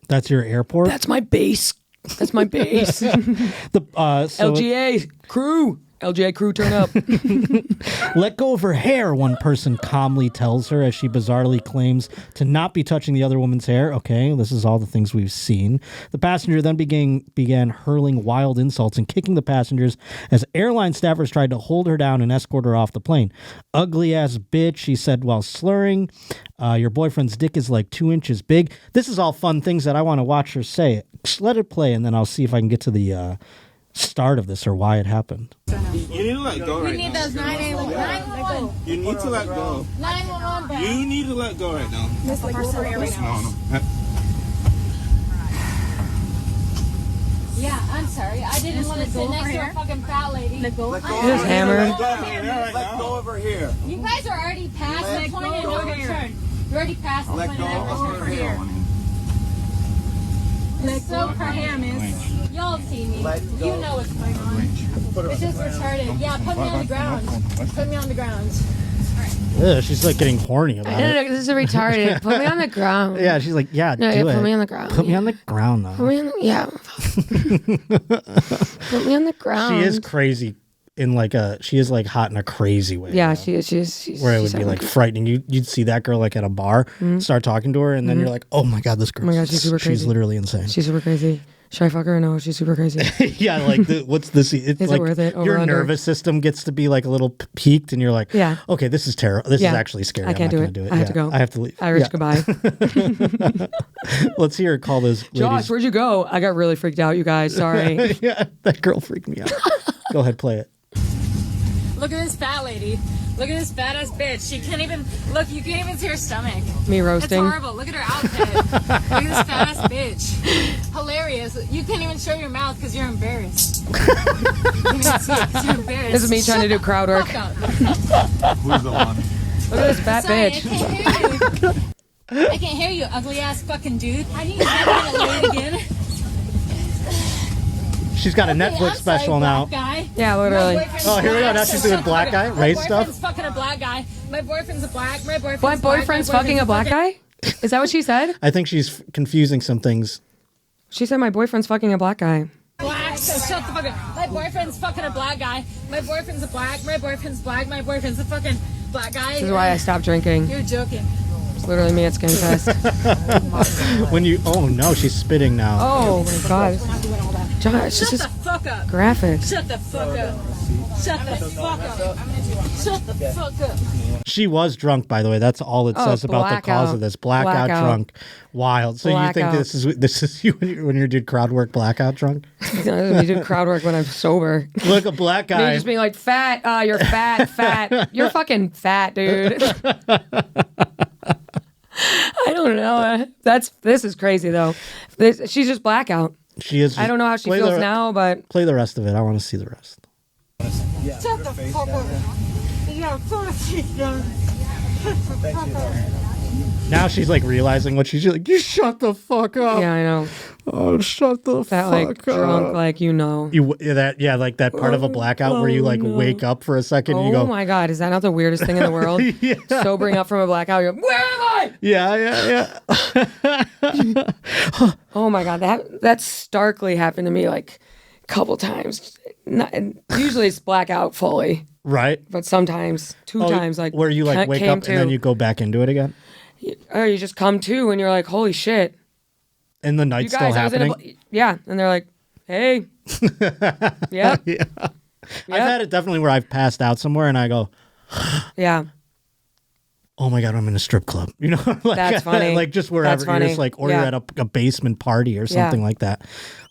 That's your airport? That's my base. That's my base. LGA crew. LGA crew, turn up. Let go of her hair, one person calmly tells her as she bizarrely claims to not be touching the other woman's hair. Okay, this is all the things we've seen. The passenger then began hurling wild insults and kicking the passengers as airline staffers tried to hold her down and escort her off the plane. Ugly ass bitch, she said while slurring. Your boyfriend's dick is like 2 inches big. This is all fun things that I want to watch her say. Just let it play and then I'll see if I can get to the start of this or why it happened. You need to let go We right need now. those 911. You need to let go. 911 back. You need to let go right now. Miss the first area right now. No. Yeah, I'm sorry. I didn't want to sit next to a fucking fat lady. Let go. Just hammered. Let go of her hair right now. Let go of her hair. You guys are already past Let the point of go no of her hair. return. You're already past the Let point go of no of her return. hair. Let So go of her hair, miss. Y'all see me. You know what's going on. It's just retarded. Yeah, put me on the ground. Put me on the ground. Ugh, she's like getting horny about it. This is retarded. Put me on the ground. Yeah, she's like, yeah, No, do yeah, it. put me on the ground. Put me on the ground, though. Put me on the, yeah. Put me on the ground. She is crazy she is like hot in a crazy way. Yeah, you know? she is. She's Where it would be like frightening. You'd see that girl like at a bar, start talking to her, and then you're like, oh my God, this girl. Oh my God, she's super She's crazy. literally insane. She's super crazy. Should I fuck her? No, she's super crazy. Yeah, like what's this? It's Is it like worth it? Over, your under? nervous system gets to be like a little peaked, and you're like, Yeah. okay, this is terrible. This Yeah. is actually scary. I can't I'm do not it. gonna I have to go. I have to leave. Irish Yeah. goodbye. Let's hear her call those Josh, ladies. where'd you go? I got really freaked out, you guys. Sorry. Yeah, that girl freaked me out. Go ahead, play it. Look at this fat lady. Look at this fat ass bitch. She can't even look. You can't even see her stomach. Me It's roasting. horrible. Look at her outfit. Look at this fat ass bitch. Hilarious. You can't even show your mouth because you're embarrassed. You can't even see it 'cause you're embarrassed. This is me trying to do crowd work. Fuck up. Who's the one? Look at this fat Sorry, bitch. I can't hear you. I can't hear you, ugly ass fucking dude. I need to get it again. She's got a Okay, Netflix I'm special sorry, now. black guy. Yeah, My literally. boyfriend's Oh, here we go. black, Now so she's doing shut the black fuck guy, up. race My stuff. boyfriend's fucking a black guy. My boyfriend's a black. My boyfriend's My black. boyfriend's My fucking a black guy? Is that what she said? I think she's confusing some things. She said my boyfriend's fucking a black guy. Black, so shut the fuck up. My boyfriend's fucking a black guy. My boyfriend's a black. My boyfriend's black. My boyfriend's a fucking black guy. This is why I stopped drinking. You're joking. It's literally me at Skin Fest. When you, oh no, she's spitting now. Oh my God. Josh, this Shut is the fuck up. graphic. Shut the fuck up. Shut the fuck up. Shut the fuck up. She was drunk, by the way. That's all it Oh, says about the cause blackout. of this. Blackout, Blackout. drunk, wild. So you think Blackout. this is you when you did crowd work, blackout drunk? We do crowd work when I'm sober. Look, a black Me guy. just being like, fat, you're fat, fat. You're fucking fat, dude. I don't know. This is crazy though. She's just blackout. She is. I don't know how she Play feels the- now, but Play the rest of it. I want to see the rest. Shut the fuck up. Yeah, so she's done. Shut the fuck up. Now she's like realizing what she's like. You shut the fuck up. yeah, I know. Oh, shut the That fuck like up. drunk, like you know. You like that part of a blackout where you like wake up for a second and you Oh go, my God, is that not the weirdest thing in the world? Yeah. Sobering up from a blackout, you're like, where am I? yeah. Oh my God, that starkly happened to me like a couple times. Usually it's blackout fully, Right. but sometimes two times like where you like wake came up and then to. you go back into it again, Or you just come to and you're like, holy shit. and the You night's guys, still I was in happening. yeah. And they're like, hey. Yep. Yeah. I've had it definitely where I've passed out somewhere and I go, Yeah. oh my God, I'm in a strip club. You know, like, That's funny. like just wherever That's funny. you're just like, or Yeah. you're at a basement party or something like that.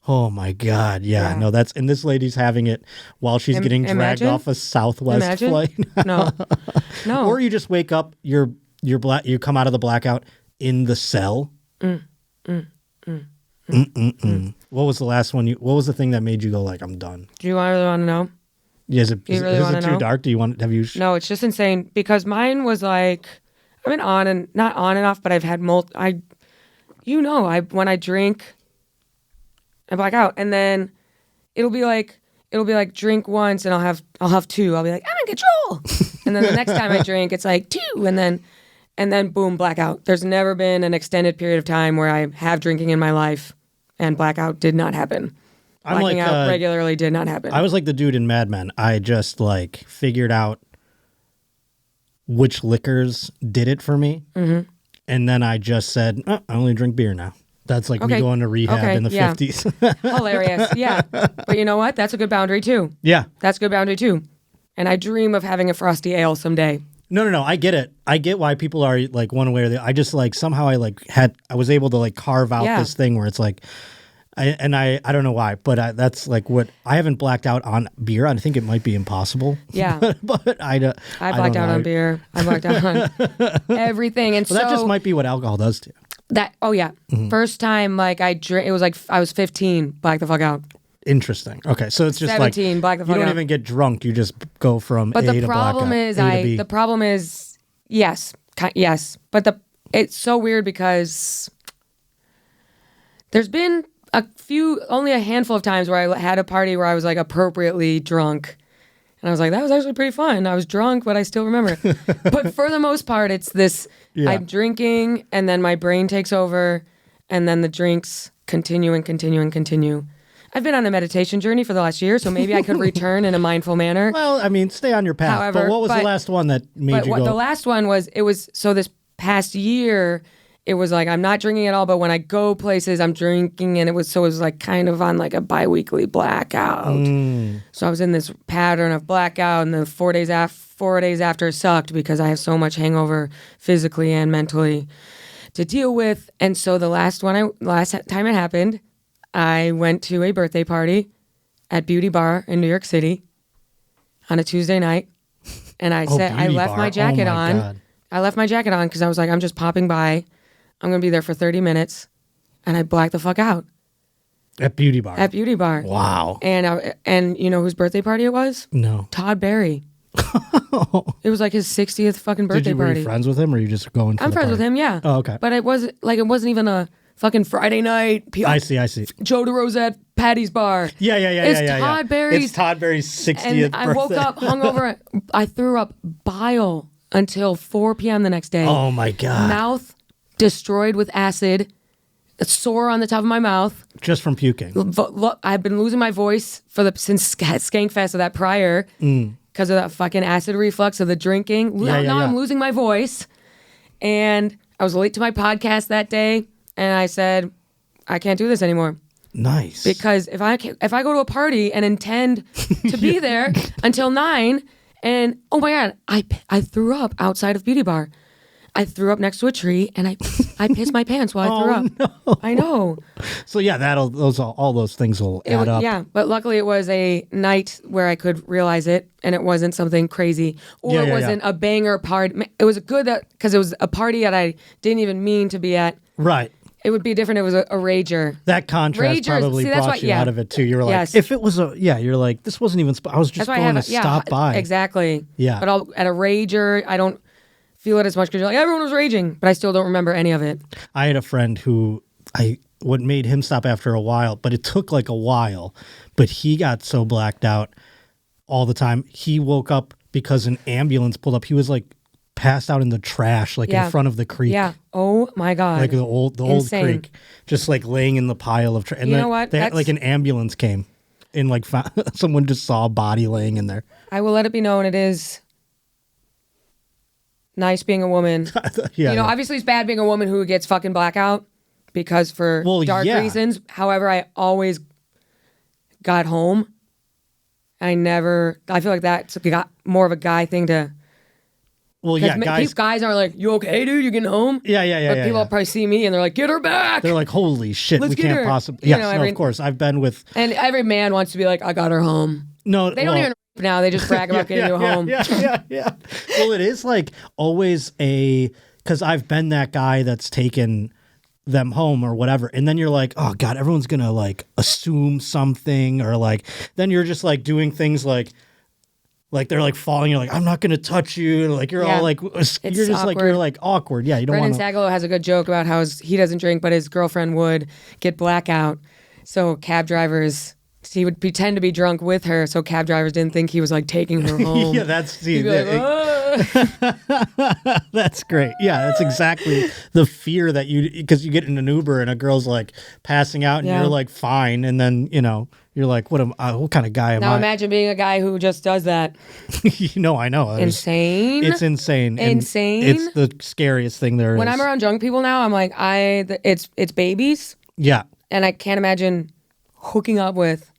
Oh my God. Yeah, Yeah. no, and this lady's having it while she's getting dragged imagine? off a Southwest flight. No. No. Or you just wake up, you come out of the blackout in the cell. What was the last one? What was the thing that made you go like, I'm done? Do you really want to know? Yeah, is it really wanna too know? dark? Do you want? Have you? No, it's just insane because mine was like, I've been not on and off, but I've had when I drink, I black out, and then it'll be like drink once and I'll have two. I'll be like, I'm in control, and then the next time I drink, it's like two, and then boom, blackout. There's never been an extended period of time where I have drinking in my life, and blackout did not happen. I'm Blacking like out regularly did not happen. I was like the dude in Mad Men. I just like figured out which liquors did it for me, and then I just said, I only drink beer now. That's like me going to rehab in the 50s. Hilarious, yeah. But you know what? That's a good boundary too. Yeah. That's a good boundary too. And I dream of having a frosty ale someday. No. I get it. I get why people are like one way or the other. I just like somehow I was able to like carve out this thing where it's like, I don't know why, but that's like what I haven't blacked out on beer. I think it might be impossible. Yeah. but I blacked out on beer. I blacked out on everything. And well, that just might be what alcohol does to you. First time like I drink, it was like I was 15, black the fuck out. Interesting. Okay, so it's just 17, like black the fuck you don't out. even get drunk. You just go from But A the to problem blackout. is The problem is yes, but it's so weird because there's been only a handful of times where I had a party where I was like appropriately drunk. And I was like, that was actually pretty fun. I was drunk, but I still remember it. But for the most part, it's this, I'm drinking and then my brain takes over and then the drinks continue and continue and continue. I've been on a meditation journey for the last year, so maybe I could return in a mindful manner. Well, I mean, stay on your path. However, but what was the last one that made you go? The last one was, so this past year, it was like, I'm not drinking at all, but when I go places, I'm drinking, and it was like kind of on like a bi-weekly blackout. So I was in this pattern of blackout, and then 4 days after sucked because I have so much hangover physically and mentally to deal with. And so the last time it happened, I went to a birthday party at Beauty Bar in New York City on a Tuesday night, and I left my jacket on. God. I left my jacket on because I was like, I'm just popping by. I'm going to be there for 30 minutes. And I blacked the fuck out. At Beauty Bar. At Beauty Bar. Wow. And you know whose birthday party it was? No. Todd Barry. It was like his 60th fucking birthday Were party. you friends with him or are you just going for I'm the friends party? with him, yeah. Oh, okay. But it wasn't even a fucking Friday night. I see. Joe DeRosa at Patty's Bar. Yeah. It's Todd Barry's. It's Todd Barry's 60th And birthday. I woke up hungover. I threw up bile until 4 p.m. the next day. Oh my God. Mouth destroyed with acid, sore on the top of my mouth. Just from puking. Look, I've been losing my voice since Skankfest of that prior because of that fucking acid reflux of the drinking. Now I'm losing my voice. And I was late to my podcast that day, and I said, I can't do this anymore. Nice. Because if I go to a party and intend to be there until 9, and oh my God, I threw up outside of Beauty Bar. I threw up next to a tree, and I pissed my pants while I threw up. No. I know. So yeah, all those things will add up. Yeah, but luckily it was a night where I could realize it, and it wasn't something crazy, or it wasn't a banger party. It was good because it was a party that I didn't even mean to be at. Right. It would be different. It was a rager. That contrast Ragers, probably see, that's brought why- you yeah. out of it too. You were like, Yes. if it was you're like, this wasn't even. I was just That's why going to stop by. Exactly. Yeah. But at a rager, I don't feel it as much because you're like, everyone was raging, but I still don't remember any of it. I had a friend who what made him stop after a while, but it took like a while. But he got so blacked out all the time. He woke up because an ambulance pulled up. He was like passed out in the trash, like in front of the creek. Yeah. Oh my God. Like the old Insane. creek, just like laying in the pile of trash. And You then know what? They had, like an ambulance came and like someone just saw a body laying in there. I will let it be known it is nice being a woman. Yeah, Obviously it's bad being a woman who gets fucking blackout because for dark reasons. However, I always got home I feel like that's more of a guy thing to. Well, yeah, guys are like, you okay, dude? You getting home? Yeah. But people probably see me and they're like, get her back. They're like, holy shit, Let's we get can't her. possibly. You Yes, know, of course. I've been with. And every man wants to be like, I got her home. No, They don't even now. They just brag about getting you home. Yeah. Well, it is like always because I've been that guy that's taken them home or whatever. And then you're like, oh God, everyone's going to like assume something or like, then you're just like doing things like they're like falling. You're like, I'm not going to touch you. Like you're all like, you're just awkward. like, you're like awkward. Yeah. You don't want Brendan to. Sagalow has a good joke about how he doesn't drink, but his girlfriend would get blackout. So cab drivers, he would pretend to be drunk with her. So cab drivers didn't think he was like taking her home. Yeah, that's He'd be like, that's great. Yeah, that's exactly the fear that because you get in an Uber and a girl's like passing out and you're like fine, and then you're like, what kind of guy am I? Now imagine being a guy who just does that. I know. Insane. It's insane. And Insane. it's the scariest thing there is. When I'm around drunk people now, I'm like, it's babies. Yeah. And I can't imagine hooking up with.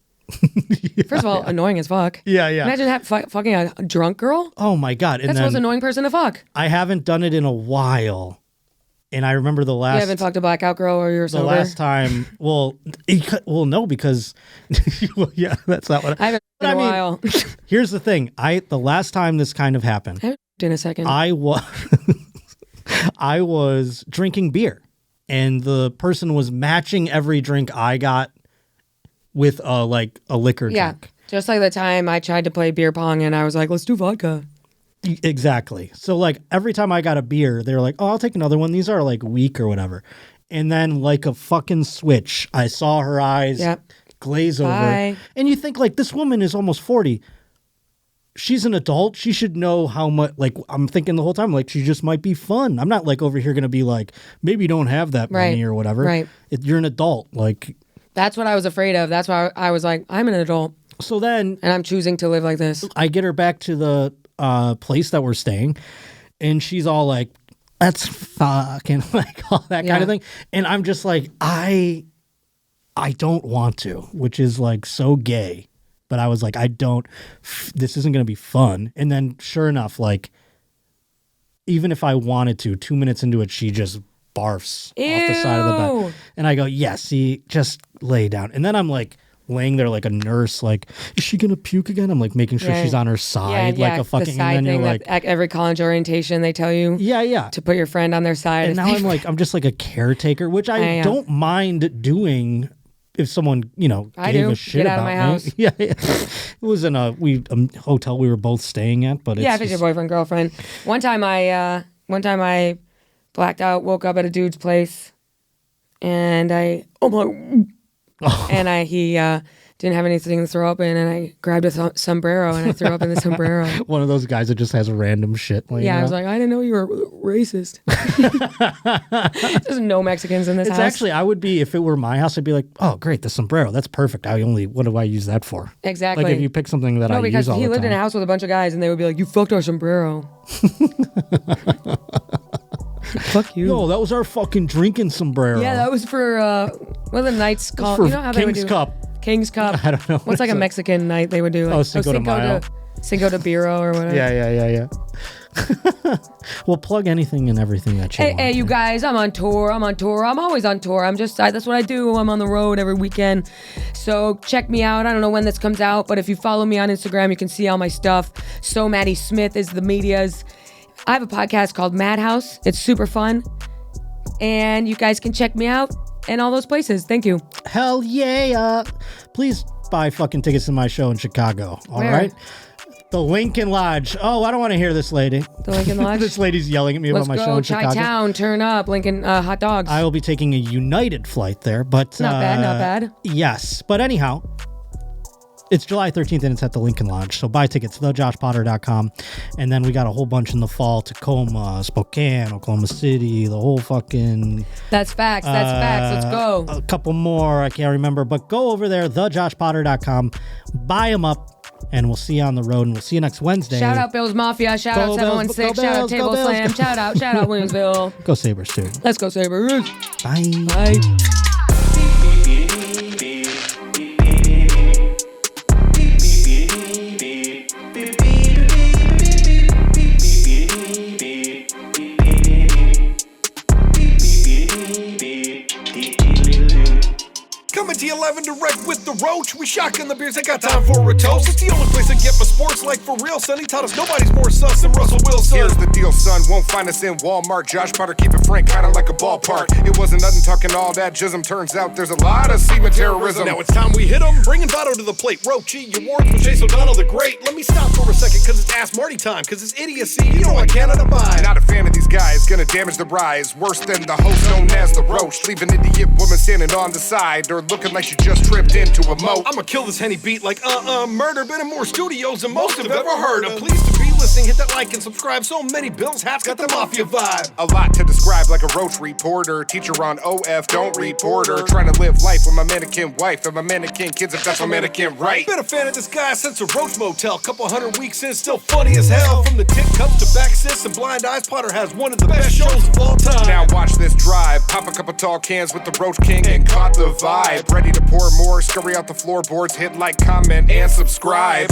First of all, annoying as fuck. Yeah. Imagine fucking a drunk girl. Oh my God. And That's the most annoying person to fuck. I haven't done it in a while. And I remember the last. You haven't fucked a blackout girl or you're sober? The last time, no, because, yeah, that's not what I haven't in a while. Here's the thing. The last time this kind of happened. I haven't in a second. I was drinking beer and the person was matching every drink I got with a liquor drink. Just like the time I tried to play beer pong and I was like, let's do vodka. Exactly. So like every time I got a beer, they were like, oh, I'll take another one. These are like weak or whatever. And then like a fucking switch, I saw her eyes glaze over. And you think like this woman is almost 40. She's an adult. She should know how much, like I'm thinking the whole time, like she just might be fun. I'm not like over here going to be like, maybe you don't have that many or whatever. Right. You're an adult. Like. That's what I was afraid of. That's why I was like, I'm an adult. So then. And I'm choosing to live like this. I get her back to the place that we're staying. And she's all like, let's fuck. And like all that kind of thing. And I'm just like, I don't want to. Which is like so gay. But I was like, this isn't going to be fun. And then sure enough, like, even if I wanted to, 2 minutes into it, she just barfs off the side of the bed. And I go, yes, see, just lay down. And then I'm like laying there like a nurse, like, is she going to puke again? I'm like making sure she's on her side, like a fucking, the side and then thing you're like, at every college orientation, they tell you to put your friend on their side. And now I'm just like a caretaker, which I don't mind doing if someone, gave a shit Get out about of my me. house. Yeah. It was in a hotel we were both staying at, but if it's your boyfriend, girlfriend. One time I blacked out, woke up at a dude's place, and he didn't have anything to throw up in, and I grabbed a sombrero and I threw up in the sombrero. One of those guys that just has random shit. I was like, I didn't know you were racist. There's no Mexicans in this house. Actually, I would be, if it were my house, I'd be like, oh, great, the sombrero, that's perfect. What do I use that for? Exactly. Like if you pick something that I use all the time. No, because he lived in a house with a bunch of guys, and they would be like, you fucked our sombrero. Fuck you. No, that was our fucking drinking sombrero. Yeah, that was for, what are the nights called? For you know how they would do? King's Cup. King's Cup. I don't know. What's like a Mexican night they would do? Like, Cinco de Mayo. Cinco de Biro or whatever. Yeah. Well, plug anything and everything that you want. Hey, you guys, I'm on tour. I'm always on tour. That's what I do. I'm on the road every weekend. So check me out. I don't know when this comes out, but if you follow me on Instagram, you can see all my stuff. So Maddy Smith is the media's. I have a podcast called Madhouse. It's super fun. And you guys can check me out in all those places. Thank you. Hell yeah. Please buy fucking tickets to my show in Chicago. All right. The Lincoln Lodge. Oh, I don't want to hear this lady. The Lincoln Lodge? This lady's yelling at me about my show in Chicago. Chi-Town, turn up, Lincoln, hot dogs. I will be taking a United flight there, but... Not bad. Yes. But anyhow, it's July 13th and it's at the Lincoln Lodge. So buy tickets, thejoshpotter.com. And then we got a whole bunch in the fall. Tacoma, Spokane, Oklahoma City, the whole fucking... That's facts. Let's go. A couple more. I can't remember. But go over there, thejoshpotter.com. Buy them up. And we'll see you on the road, and we'll see you next Wednesday. Shout out Bills Mafia. Shout out 716. Shout out Table Slam. Shout out Williamsville. Go Sabres, too. Let's go Sabres. Bye. Bye. the Roach. We shotgun the beers, I got time for a toast. It's the only place I get my sports like for real, son. He taught us nobody's more sus than Russell Wilson. Here's the deal, son, won't find us in Walmart. Josh Potter, keep it frank, kinda like a ballpark. It wasn't nothing talking all that jism. Turns out there's a lot of semen terrorism. Now it's time we hit him, bringing Votto to the plate. Roachy, your words with Chase O'Donnell the Great. Let me stop for a second, cause it's Ask Marty time. Cause it's idiocy, you know I cannot abide. Not a fan of these guys, gonna damage the rise. Worse than the host known as the Roach. Leave an idiot woman standing on the side, or looking like she just tripped into a moat. I'ma kill this Henny beat like murder. Been in more studios than most have ever heard of. Pleased to be listening, hit that like and subscribe. So many Bills hats got the mafia vibe. A lot to describe like a Roach reporter. Teacher on OF, don't report her. Trying to live life with my mannequin wife and my mannequin kids if that's my mannequin right. Been a fan of this guy since the Roach Motel. Couple 100 weeks in, still funny as hell. From the tit cups to back sis and blind eyes, Potter has one of the best shows of all time. Now watch this drive. Pop a couple tall cans with the Roach King and caught the vibe. Ready to pour more, scurry out the floorboards, hit like, comment, and subscribe.